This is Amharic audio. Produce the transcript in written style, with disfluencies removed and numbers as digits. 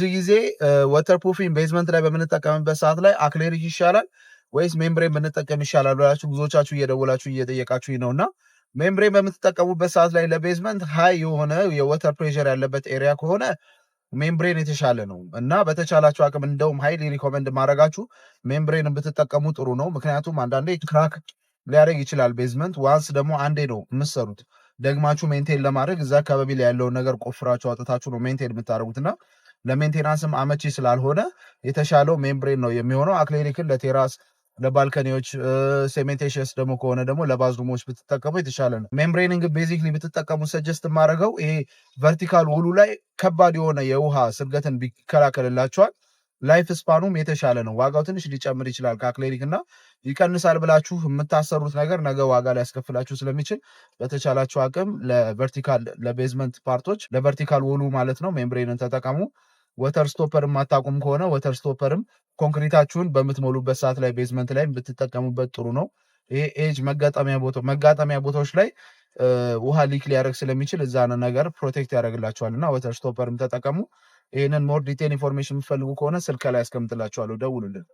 ብዙ ጊዜ ወተር ፕሩፊንግ ቤዝመንት ላይ በምንጠቀምበት ሰዓት ላይ አክሌሪክ ይሻላል ወይስ ሜምብሬን ብንጠቀም ይሻላል ብላችሁ ብዙዎቻችሁ እየደወላችሁ እየጠየቃችሁኝ ነውና ሜምብሬን በምትጠቀሙበት ሰዓት ላይ ለቤዝመንት ሃይ የሆነ የወተር ፕሬሸር ያለበት ኤሪያ ከሆነ ሜምብሬን የተሻለ ነው እና በተቻላችሁ አቅም እንደውም ሃይሊ ሪኮመንድ ማድረጋችሁ ሜምብሬን ብትጠቀሙ ጥሩ ነው። ምክንያቱም አንዳንዴ ክራክ ሊያደርግ ይችላል ቤዝመንት። ዋንስ ደግሞ አንዴ ነው የምትሰሩት ደግማችሁ ሜንቴን ለማድረግ እዛ አካባቢ ላይ ያለውን ነገር ቆፍራችሁ አውጥታችሁ ነው ሜንቴን የምታደርጉትና ለሜንቴናንስም አመቺ ስላልሆነ የተሻለው ሜምብሬን ነው የሚሆነው። አክሌሪክን ለቴራስ ለባልከኒዎች ሴሜንቴሽስ ደግሞ ከሆነ ደግሞ ለባዝሩሞች ብትጠቀሙ የተሻለ ነው። ሜምብሬንን ግን ቤዚክሊ ብትጠቀሙ ሰጀስት የማደርገው ይሄ ቨርቲካል ውሉ ላይ ከባድ የሆነ የውሃ ስርገትን ቢከላከልላቸዋል። ላይፍ ስፓኑም የተሻለ ነው። ዋጋው ትንሽ ሊጨምር ይችላል ከአክሌሪክ እና ይቀንሳል ብላችሁ የምታሰሩት ነገር ነገ ዋጋ ሊያስከፍላችሁ ስለሚችል በተቻላችሁ አቅም ለቨርቲካል ለቤዝመንት ፓርቶች ለቨርቲካል ወሉ ማለት ነው ሜምብሬንን ተጠቀሙ። ወተር ስቶፐር የማታቁም ከሆነ ወተር ስቶፐርም ኮንክሪታችሁን በምትሞሉበት ሰዓት ላይ ቤዝመንት ላይ ብትጠቀሙበት ጥሩ ነው። ይሄ ኤጅ መጋጠሚያ ቦታዎች ላይ ውሃ ሊክ ሊያደርግ ስለሚችል እዛ ነገር ፕሮቴክት ያደርግላችኋል እና ወተር ስቶፐርም ተጠቀሙ። ይህንን ሞር ዲቴል ኢንፎርሜሽን የምትፈልጉ ከሆነ ስልክ ላይ ያስቀምጥላችኋለሁ፣ ደውሉልን።